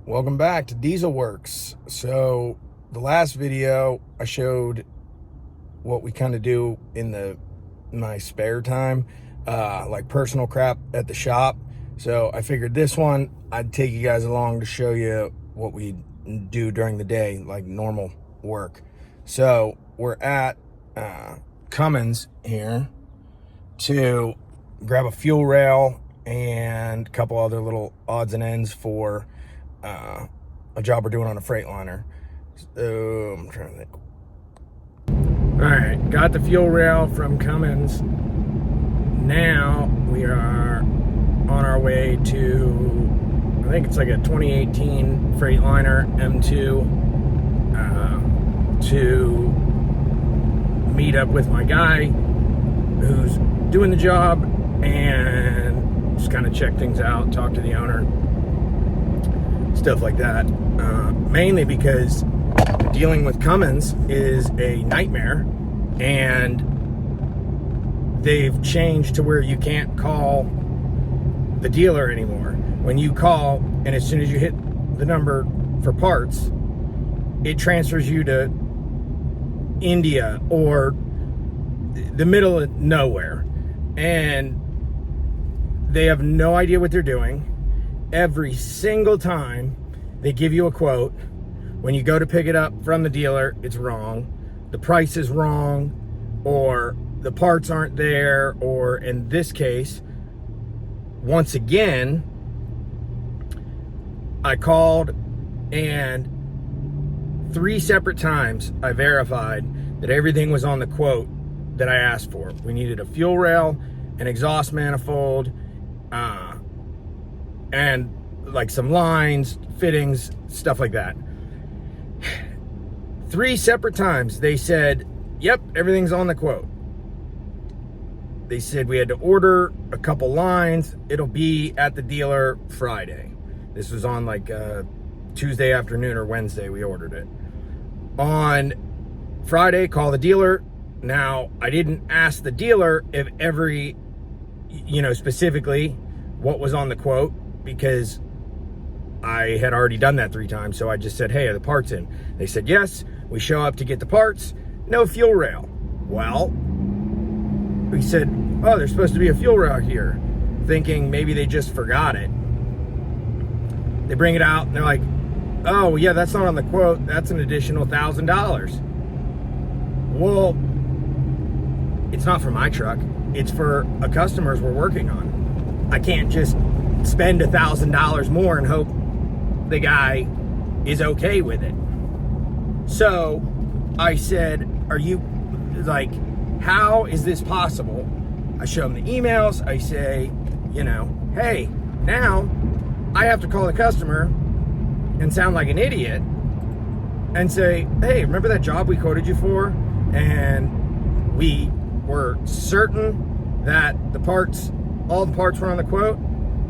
Welcome back to Diesel Works. So the last video I showed what we kind of do in my spare time, like personal crap at the shop. So I figured this one I'd take you guys along to show you what we do during the day, like normal work. So we're at Cummins here to grab a fuel rail and a couple other little odds and ends for a job we're doing on a Freightliner. So I'm trying to think. All right, got the fuel rail from Cummins. Now we are on our way to, I think it's like a 2018 Freightliner M2 to meet up with my guy who's doing the job and just kind of check things out, talk to the owner, stuff like that. Mainly because dealing with Cummins is a nightmare, and they've changed to where you can't call the dealer anymore. When you call, and as soon as you hit the number for parts, it transfers you to India or the middle of nowhere, and they have no idea what they're doing. Every single time they give you a quote, when you go to pick it up from the dealer, it's wrong. The price is wrong, or the parts aren't there, or in this case, once again, I called and 3 separate times I verified that everything was on the quote that I asked for. We needed a fuel rail, an exhaust manifold, and like some lines, fittings, stuff like that. 3 separate times they said, yep, everything's on the quote. They said we had to order a couple lines. It'll be at the dealer Friday. This was on like Tuesday afternoon or Wednesday we ordered it. On Friday, call the dealer. Now, I didn't ask the dealer if every, specifically what was on the quote, because I had already done that 3 times. So I just said, hey, are the parts in? They said, yes. We show up to get the parts. No fuel rail. Well, we said, oh, there's supposed to be a fuel rail here, thinking maybe they just forgot it. They bring it out and they're like, oh, yeah, that's not on the quote. That's an additional $1,000. Well, it's not for my truck. It's for a customer's we're working on. I can't just spend $1,000 more and hope the guy is okay with it. So I said, how is this possible? I show them the emails. I say, hey, now I have to call the customer and sound like an idiot and say, hey, remember that job we quoted you for? And we were certain that all the parts were on the quote.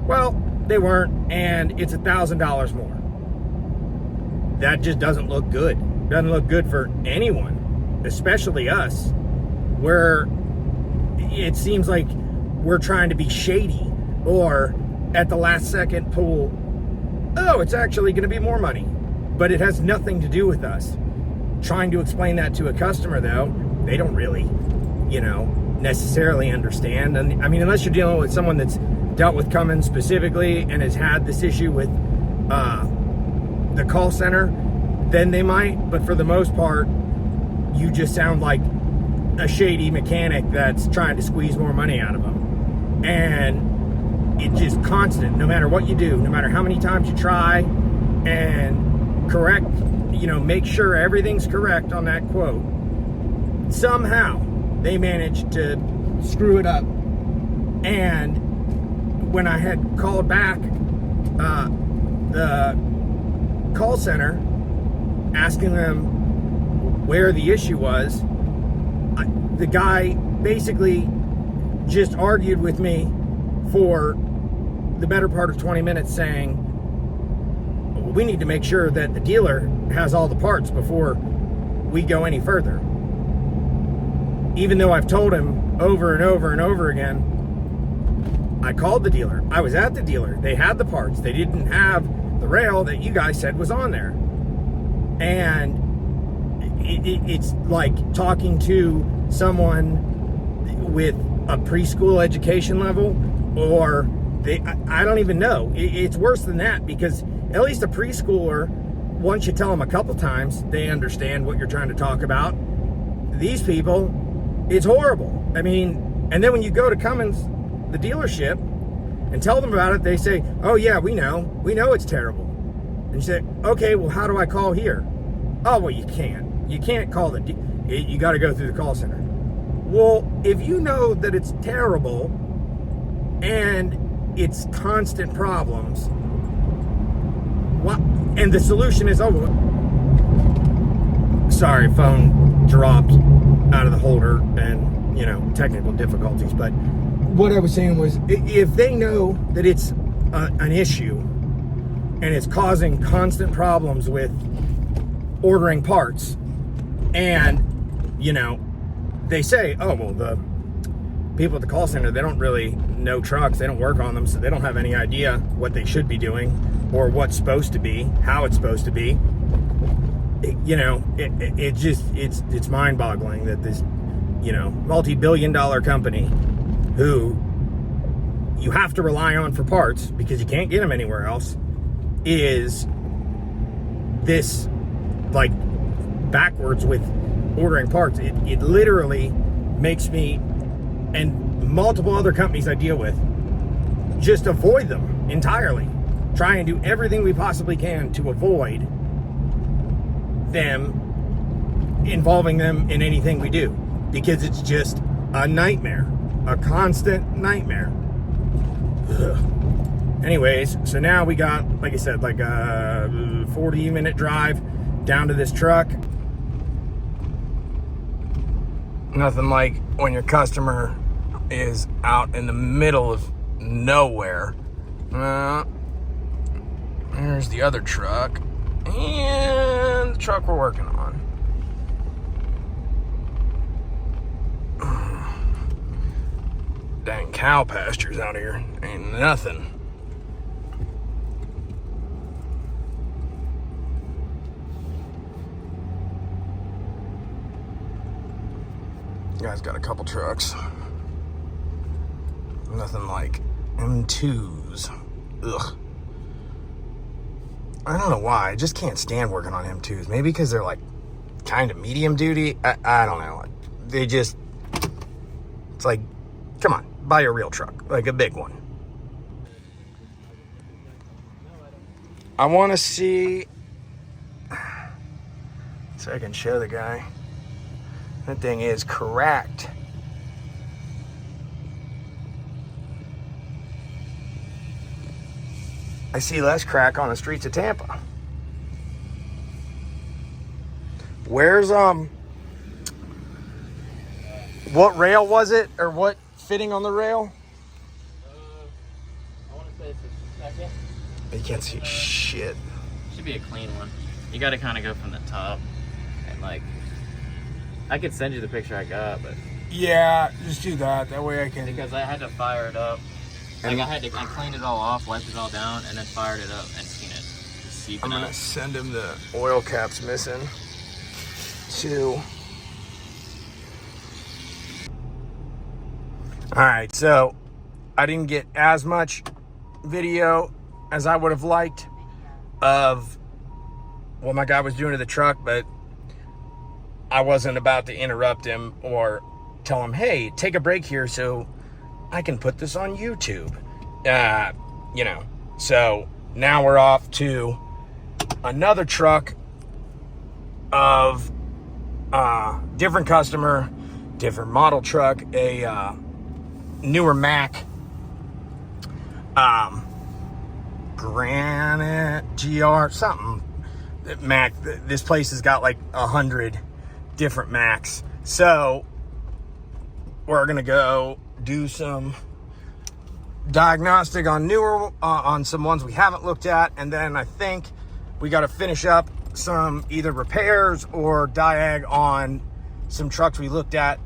Well, they weren't, and it's $1,000 more. That just doesn't look good. Doesn't look good for anyone, especially us, where it seems like we're trying to be shady, or at the last second pull, oh, it's actually going to be more money. But it has nothing to do with us. Trying to explain that to a customer, though, they don't really, necessarily understand. And I mean, unless you're dealing with someone that's dealt with Cummins specifically and has had this issue with the call center, then they might. But for the most part, you just sound like a shady mechanic that's trying to squeeze more money out of them. And it's just constant, no matter what you do, no matter how many times you try and correct, make sure everything's correct on that quote. Somehow they managed to screw it up. And when I had called back the call center, asking them where the issue was, the guy basically just argued with me for the better part of 20 minutes saying, we need to make sure that the dealer has all the parts before we go any further. Even though I've told him over and over and over again, I called the dealer. I was at the dealer. They had the parts. They didn't have the rail that you guys said was on there. And it's like talking to someone with a preschool education level, or I don't even know. It's worse than that, because at least a preschooler, once you tell them a couple times, they understand what you're trying to talk about. These people, it's horrible. I mean, and then when you go to Cummins, the dealership, and tell them about it, they say, oh yeah, we know it's terrible. And you say, okay, well, how do I call here? Oh, well, you can't call you got to go through the call center. Well, if you know that it's terrible and it's constant problems, and the solution is, sorry, phone dropped out of the holder and, technical difficulties. But what I was saying was, if they know that it's an issue and it's causing constant problems with ordering parts, and, they say, oh, well, the people at the call center, they don't really know trucks, they don't work on them, so they don't have any idea what they should be doing or what's supposed to be, how it's supposed to be. It's mind-boggling that this, multi-billion-dollar company who you have to rely on for parts because you can't get them anywhere else is this, like, backwards with ordering parts. It literally makes me, and multiple other companies I deal with, just avoid them entirely. Try and do everything we possibly can to avoid them, involving them in anything we do, because it's just a nightmare, a constant nightmare. Ugh. Anyways, so now we got, like I said, like a 40-minute drive down to this truck. Nothing like when your customer is out in the middle of nowhere. There's the other truck, and the truck we're working on. Dang cow pastures out here. Ain't nothing. Guy's got a couple trucks. Nothing like M2s. Ugh. I don't know why. I just can't stand working on M2s. Maybe because they're like kind of medium duty. I don't know. They just, it's like, come on, buy a real truck, like a big one. I want to see, so I can show the guy. That thing is cracked. I see less crack on the streets of Tampa. Where's, what rail was it? Or what fitting on the rail? I want to say it's a second. You can't see shit. Should be a clean one. You got to kind of go from the top. And like, I could send you the picture I got, but. Yeah, just do that. That way I can. Because I had to fire it up. Like I cleaned it all off, wiped it all down, and then fired it up and seen it. Just I'm gonna send him the oil caps missing too. All right, so I didn't get as much video as I would have liked of what my guy was doing to the truck, but I wasn't about to interrupt him or tell him, hey, take a break here so I can put this on YouTube. So now we're off to another truck of different customer, different model truck, a newer Mack Granite GR something. Mack, this place has got like 100 different Macks. So we're gonna go do some diagnostic on newer, on some ones we haven't looked at, and then I think we got to finish up some either repairs or diag on some trucks we looked at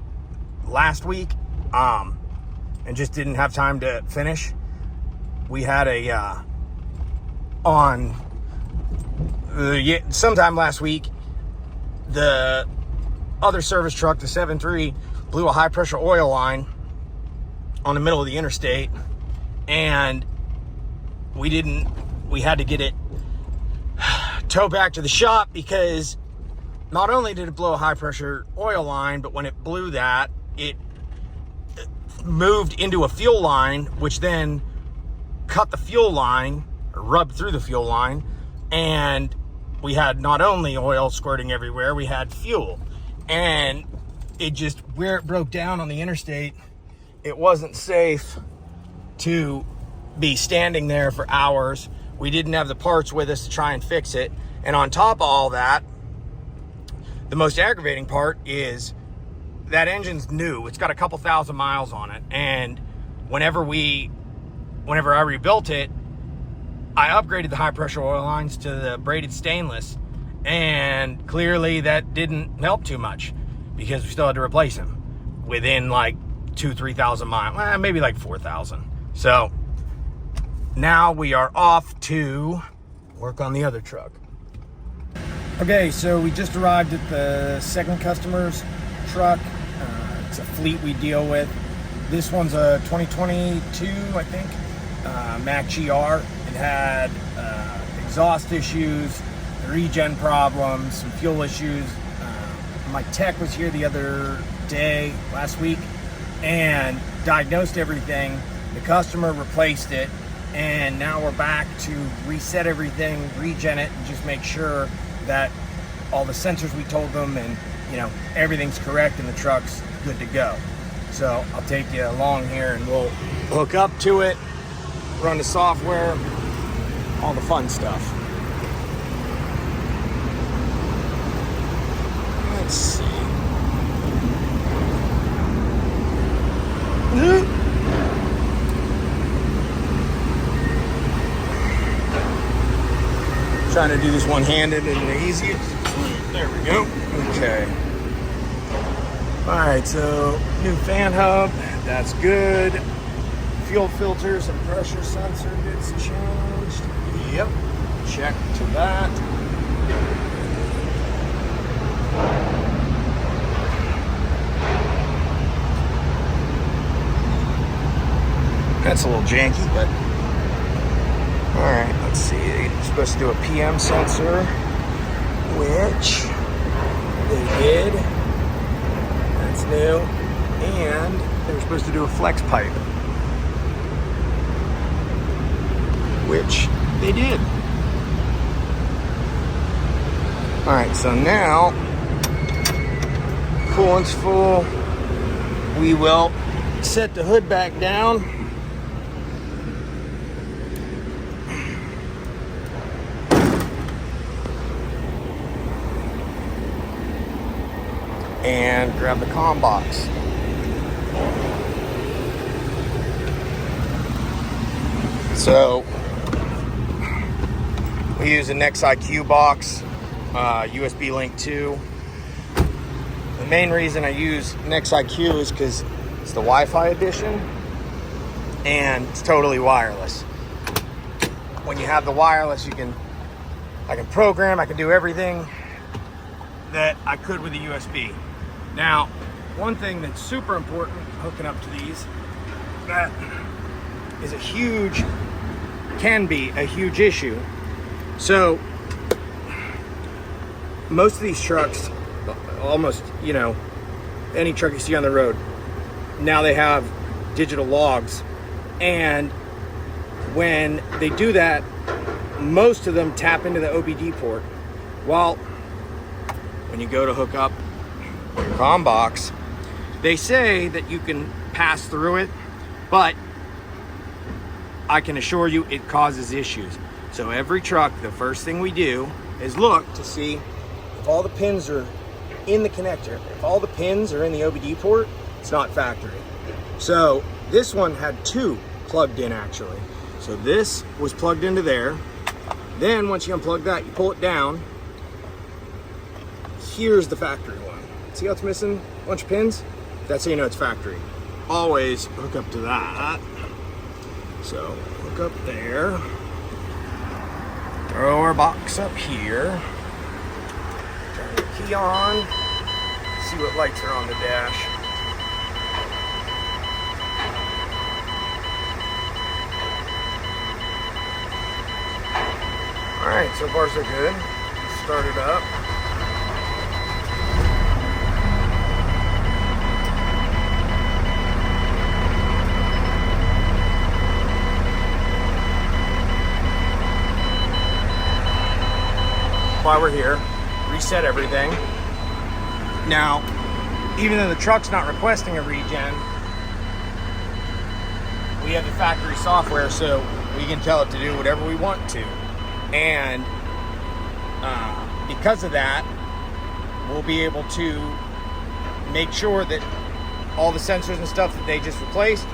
last week, and just didn't have time to finish. We had a on sometime last week, the other service truck, the 7.3, blew a high pressure oil line on the middle of the interstate, and we had to get it towed back to the shop because not only did it blow a high pressure oil line, but when it blew that, it moved into a fuel line, which then cut the fuel line, or rubbed through the fuel line, and we had not only oil squirting everywhere, we had fuel. And it just, where it broke down on the interstate, it wasn't safe to be standing there for hours. We didn't have the parts with us to try and fix it. And on top of all that, the most aggravating part is that engine's new. It's got a couple thousand miles on it. And whenever I rebuilt it, I upgraded the high pressure oil lines to the braided stainless, and clearly that didn't help too much because we still had to replace them within like 2,000-3,000 miles, maybe like 4,000. So now we are off to work on the other truck. Okay, so we just arrived at the second customer's truck. It's a fleet we deal with. This one's a 2022, I think, Mack GR. It had exhaust issues, regen problems, some fuel issues. My tech was here the other day, last week, and diagnosed everything. The customer replaced it, and now we're back to reset everything, regen it, and just make sure that all the sensors we told them and everything's correct and the truck's good to go. So I'll take you along here and we'll hook up to it, run the software, all the fun stuff. Let's see. Trying to do this one-handed and the easiest. There we go. Okay. All right, so new fan hub, that's good. Fuel filters and pressure sensor gets changed. Yep, check to that. That's a little janky, but all right, let's see. You're supposed to do a PM sensor, which they did. That's new. And they were supposed to do a flex pipe, which they did. All right, so now coolant's full. We will set the hood back down. And grab the comm box. So we use a NextIQ box, USB Link 2. The main reason I use NextIQ is because it's the Wi-Fi edition and it's totally wireless. When you have the wireless, I can program, I can do everything that I could with the USB. Now, one thing that's super important hooking up to these, that is can be a huge issue. So, most of these trucks, almost, any truck you see on the road, now they have digital logs. And when they do that, most of them tap into the OBD port. Well, when you go to hook up your comm box, they say that you can pass through it, but I can assure you it causes issues. So every truck, the first thing we do is look to see if all the pins are in the connector. If all the pins are in the OBD port, it's not factory. So this one had 2 plugged in actually. So this was plugged into there. Then once you unplug that, you pull it down. Here's the factory one. See how it's missing a bunch of pins? That's how you know it's factory. Always hook up to that. So hook up there. Throw our box up here. Turn the key on. See what lights are on the dash. Alright, so far so good. Start it up. While we're here, reset everything. Now, even though the truck's not requesting a regen, we have the factory software, so we can tell it to do whatever we want to. And because of that, we'll be able to make sure that all the sensors and stuff that they just replaced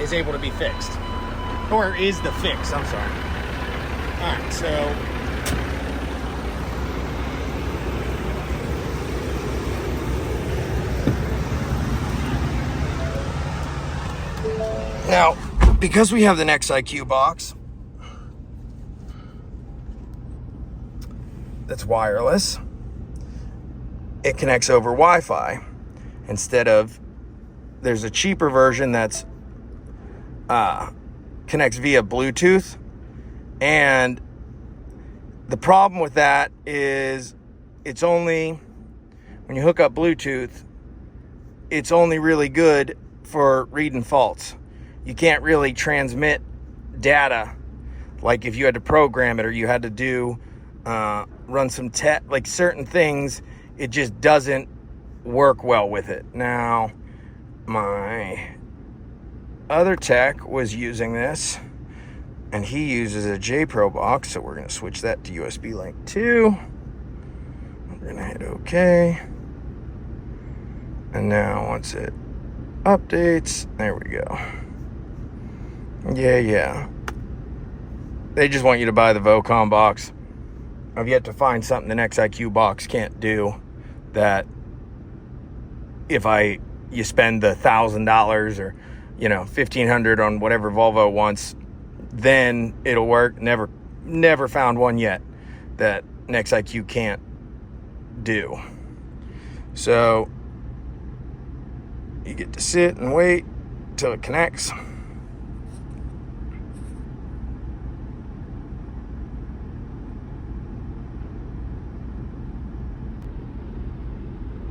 is able to be fixed. Or is the fix, I'm sorry. Alright, so now, because we have the NextIQ box that's wireless, it connects over Wi-Fi instead of, there's a cheaper version that's connects via Bluetooth, and the problem with that is it's only, when you hook up Bluetooth, it's only really good for reading faults. You can't really transmit data like if you had to program it or you had to do run some like certain things, it just doesn't work well with it. Now, my other tech was using this, and he uses a J-Pro box, so we're going to switch that to USB Link 2. We're going to hit OK. And now once it updates, there we go. Yeah. They just want you to buy the Vocom box. I've yet to find something the NextIQ box can't do, that if you spend the $1,000 or $1,500 on whatever Volvo wants, then it'll work. Never found one yet that NextIQ can't do. So you get to sit and wait till it connects.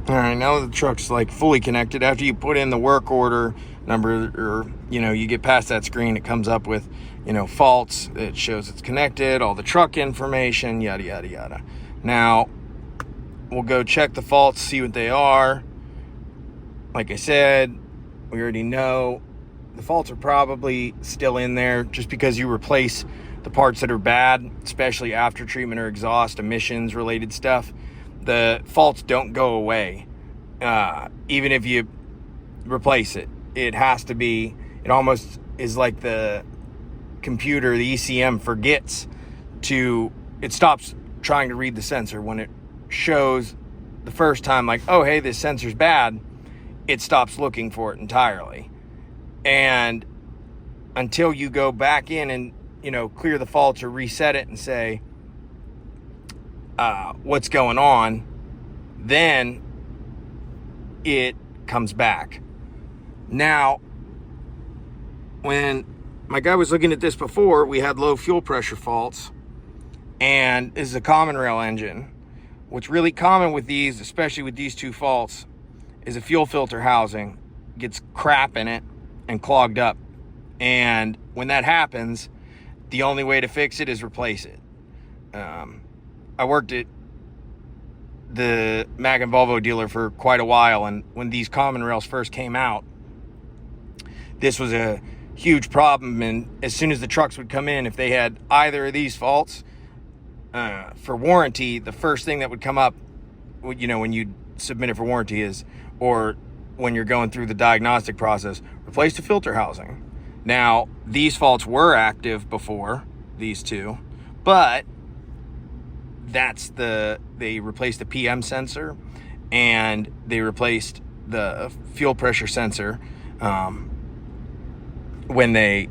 All right, now the truck's like fully connected. After you put in the work order number, or you get past that screen, it comes up with faults. It shows it's connected, all the truck information, yada yada yada. Now we'll go check the faults, see what they are. Like I said, we already know the faults are probably still in there, just because you replace the parts that are bad, especially after treatment or exhaust emissions related stuff. The faults don't go away. Even if you replace it, it has to be, it almost is like the computer, the ECM forgets to, it stops trying to read the sensor when it shows the first time, like, oh, hey, this sensor's bad. It stops looking for it entirely. And until you go back in and, clear the faults or reset it and say, what's going on, then it comes back. Now, when my guy was looking at this before, we had low fuel pressure faults, and this is a common rail engine. What's really common with these, especially with these two faults, is a fuel filter housing gets crap in it and clogged up. And when that happens, the only way to fix it is replace it. I worked at the Mack and Volvo dealer for quite a while, and when these common rails first came out, this was a huge problem. And as soon as the trucks would come in, if they had either of these faults, for warranty, the first thing that would come up, when you submit it for warranty is, or when you're going through the diagnostic process, replace the filter housing. Now, these faults were active before, these two, but they replaced the PM sensor, and they replaced the fuel pressure sensor when they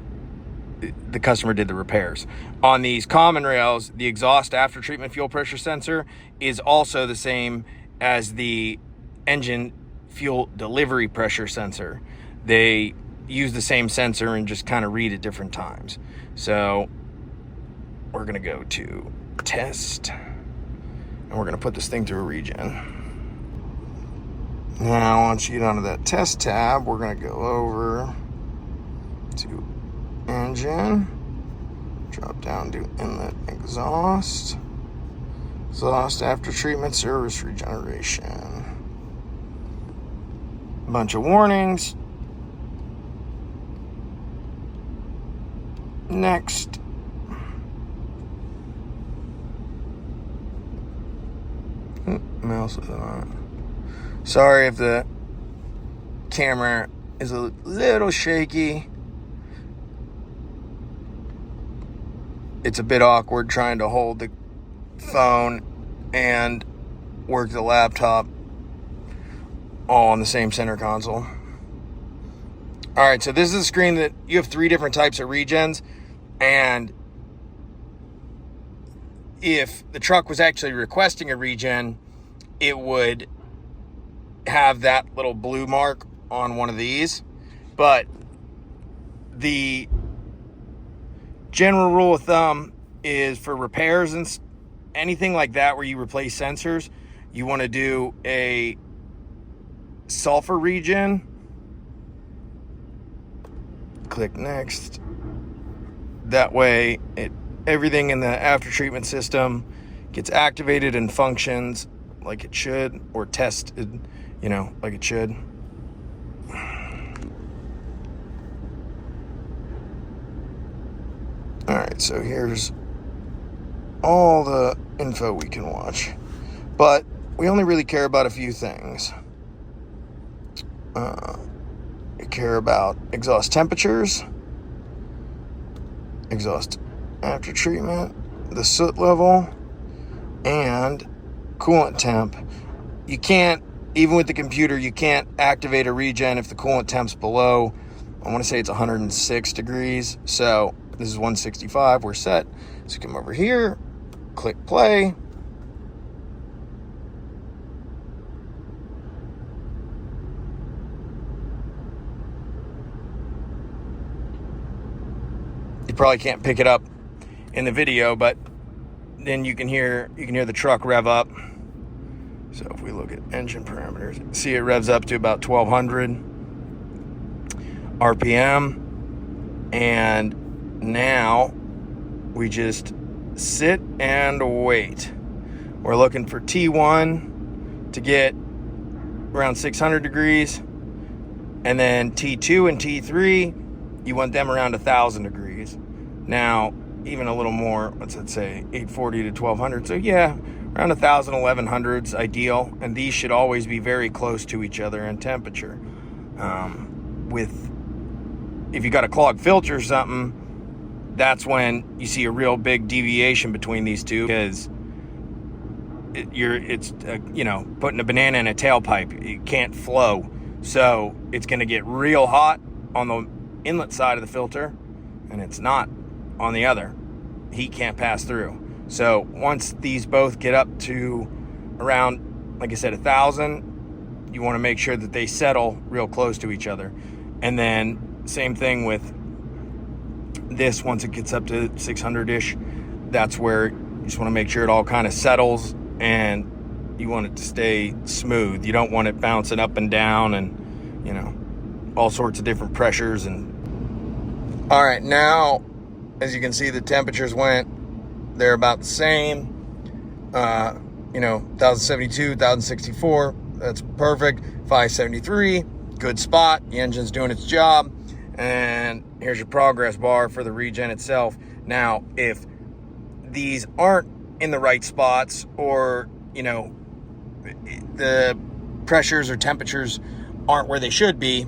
the customer did the repairs. On these common rails, the exhaust after treatment fuel pressure sensor is also the same as the engine fuel delivery pressure sensor. They use the same sensor and just kind of read at different times. So we're gonna go to test, and we're gonna put this thing through a regen. Now, once you get onto that test tab, we're gonna go over to engine, drop down to inlet exhaust, exhaust after treatment service regeneration. Bunch of warnings. Next. Mouse is on. Sorry if the camera is a little shaky. It's a bit awkward trying to hold the phone and work the laptop all on the same center console. All right, so this is a screen that you have 3 different types of regens, and if the truck was actually requesting a regen, it would have that little blue mark on one of these. But the general rule of thumb is for repairs and anything like that where you replace sensors, you want to do a sulfur regen. Click next. That way everything in the after treatment system gets activated and functions like it should, or tested, like it should. All right, so here's all the info we can watch, but we only really care about a few things. We care about exhaust temperatures, exhaust after treatment, the soot level, and coolant temp. You can't, even with the computer, you can't activate a regen if the coolant temp's below, I want to say it's 106 degrees. So this is 165, we're set. So come over here, click play. You probably can't pick it up in the video, but then you can hear the truck rev up. So if we look at engine parameters, see it revs up to about 1200 RPM. And now we just sit and wait. We're looking for T1 to get around 600 degrees. And then T2 and T3, you want them around 1000 degrees. Now, even a little more, let's say 840 to 1200. So yeah, around 1000, 1100's ideal. And these should always be very close to each other in temperature. If you got a clogged filter or something, that's when you see a real big deviation between these two, because it's putting a banana in a tailpipe. It can't flow. So it's going to get real hot on the inlet side of the filter, and it's not on the other. Heat can't pass through. So once these both get up to around, like I said, 1000, you want to make sure that they settle real close to each other. And then same thing with this. Once it gets up to 600-ish, that's where you just want to make sure it all kind of settles, and you want it to stay smooth. You don't want it bouncing up and down and, all sorts of different pressures. And all right, now, as you can see, the temperatures they're about the same. 1072, 1064, that's perfect. 573, good spot. The engine's doing its job. And here's your progress bar for the regen itself. Now, if these aren't in the right spots, or, the pressures or temperatures aren't where they should be,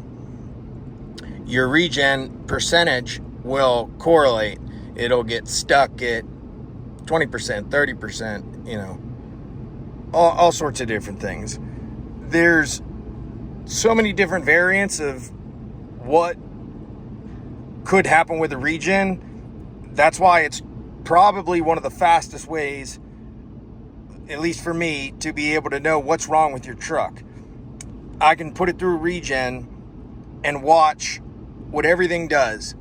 your regen percentage will correlate. It'll get stuck at 20%, 30%, all sorts of different things. There's so many different variants of what could happen with a regen. That's why it's probably one of the fastest ways, at least for me, to be able to know what's wrong with your truck. I can put it through a regen and watch what everything does,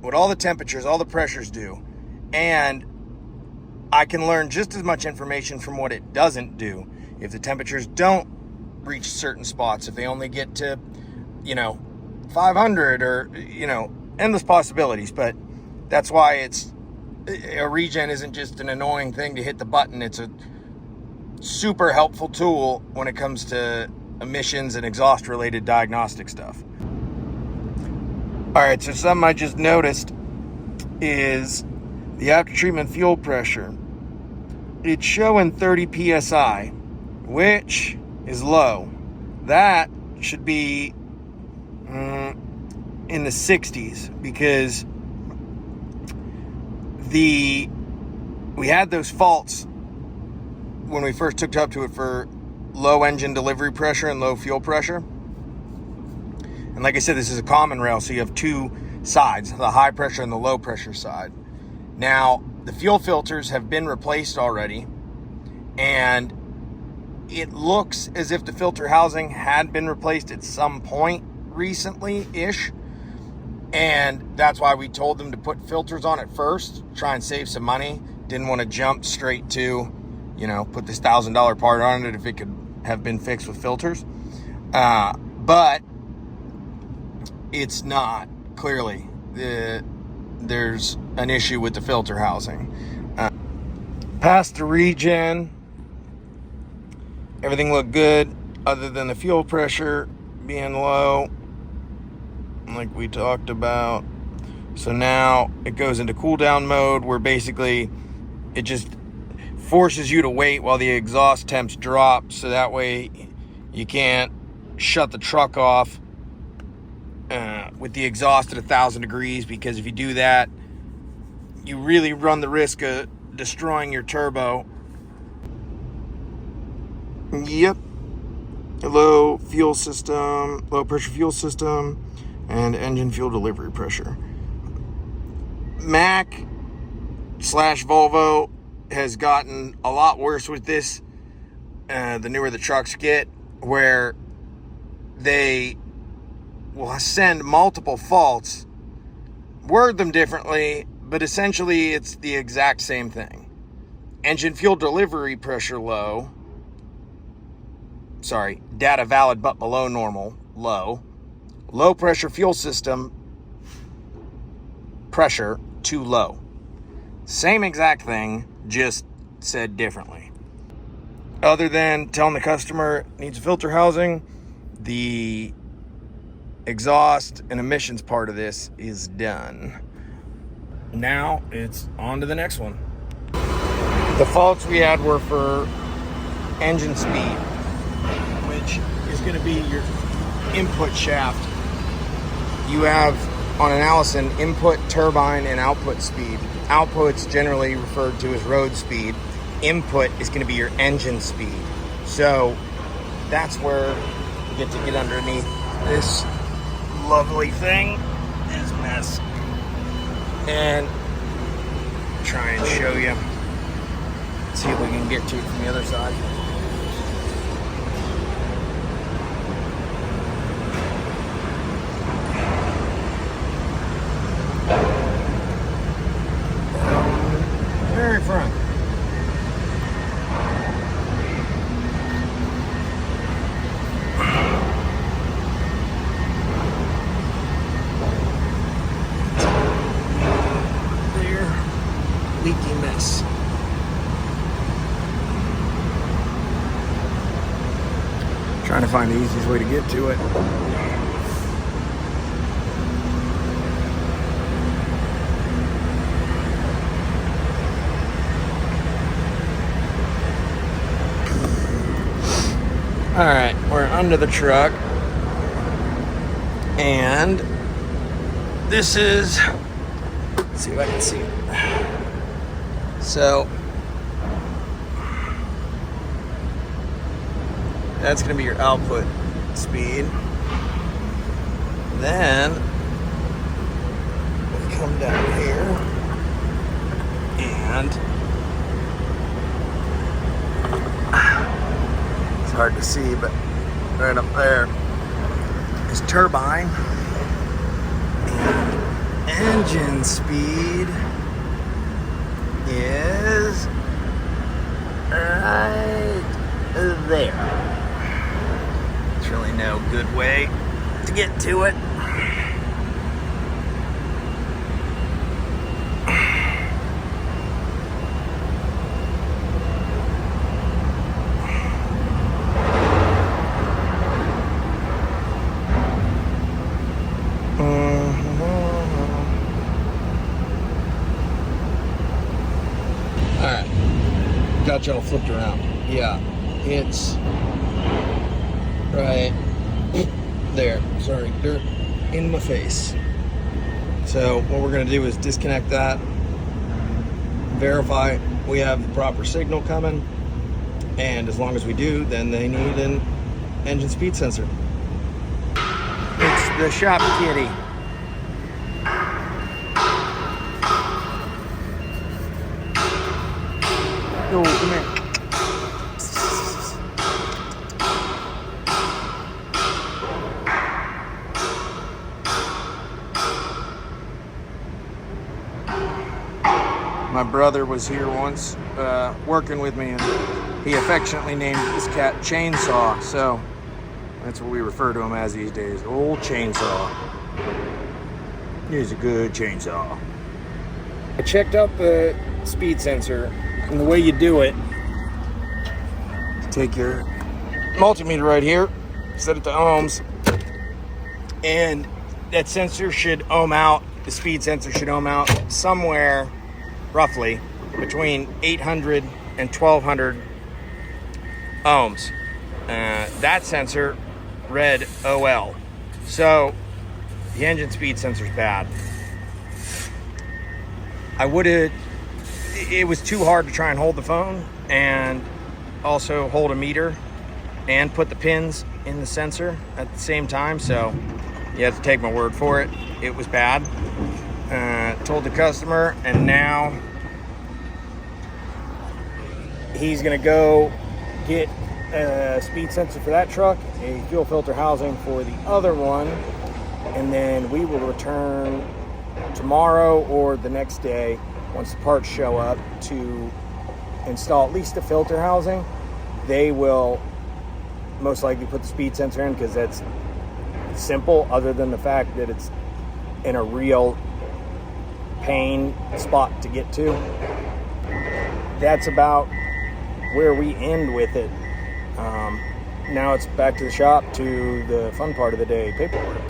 what all the temperatures, all the pressures do, and I can learn just as much information from what it doesn't do. If the temperatures don't reach certain spots, if they only get to, 500 or, endless possibilities. But that's why a regen isn't just an annoying thing to hit the button. It's a super helpful tool when it comes to emissions and exhaust related diagnostic stuff. All right, so something I just noticed is the after treatment fuel pressure. It's showing 30 psi, which is low. That should be in the 60s, because we had those faults when we first hooked up to it for low engine delivery pressure and low fuel pressure. And like I said, this is a common rail, so you have two sides, the high pressure and the low pressure side. Now, the fuel filters have been replaced already, and it looks as if the filter housing had been replaced at some point recently-ish, and that's why we told them to put filters on it first, try and save some money. Didn't want to jump straight to, put this $1,000 part on it if it could have been fixed with filters. But it's not, clearly. There's an issue with the filter housing. Past the regen, everything looked good other than the fuel pressure being low, like we talked about. So now it goes into cool down mode, where basically it just forces you to wait while the exhaust temps drop, so that way you can't shut the truck off with the exhaust at 1,000 degrees, because if you do that, you really run the risk of destroying your turbo. Yep. Low fuel system, low pressure fuel system, and engine fuel delivery pressure. Mack / Volvo has gotten a lot worse with this, the newer the trucks get, where they will send multiple faults, word them differently, but essentially it's the exact same thing. Engine fuel delivery pressure low. Sorry, data valid but below normal, low. Low pressure fuel system pressure too low. Same exact thing, just said differently. Other than telling the customer needs a filter housing, the exhaust and emissions part of this is done. Now it's on to the next one. The faults we had were for engine speed, which is going to be your input shaft. You have on an Allison input, turbine, and output speed. Output's generally referred to as road speed. Input is going to be your engine speed. So that's where you get to get underneath this lovely thing, this mess, and try and show you. See if we can get to it from the other side. Very front. Leaky mess. Trying to find the easiest way to get to it. All right, we're under the truck, and this is, let's see if I can see it. So that's going to be your output speed. Then come down here, and it's hard to see, but right up there is turbine and engine speed is right there. There's really no good way to get to it. Alright, got y'all flipped around. Yeah, it's right there. Sorry, dirt in my face. So what we're going to do is disconnect that, verify we have the proper signal coming, and as long as we do, then they need an engine speed sensor. It's the shop kitty. Oh, come here. My brother was here once working with me, and he affectionately named this cat Chainsaw, so that's what we refer to him as these days. Old Chainsaw. He's a good chainsaw. I checked out the speed sensor, and the way you do it, take your multimeter right here, set it to ohms, and that sensor should ohm out, the speed sensor should ohm out somewhere roughly between 800 and 1200 ohms. That sensor read OL. So the engine speed sensor's bad. It was too hard to try and hold the phone and also hold a meter and put the pins in the sensor at the same time, so you have to take my word for it. It was bad. Told the customer, and now he's gonna go get a speed sensor for that truck, a fuel filter housing for the other one, and then we will return tomorrow or the next day once the parts show up to install at least the filter housing. They will most likely put the speed sensor in because that's simple, other than the fact that it's in a real pain spot to get to. That's about where we end with it. Now it's back to the shop, to the fun part of the day, paperwork.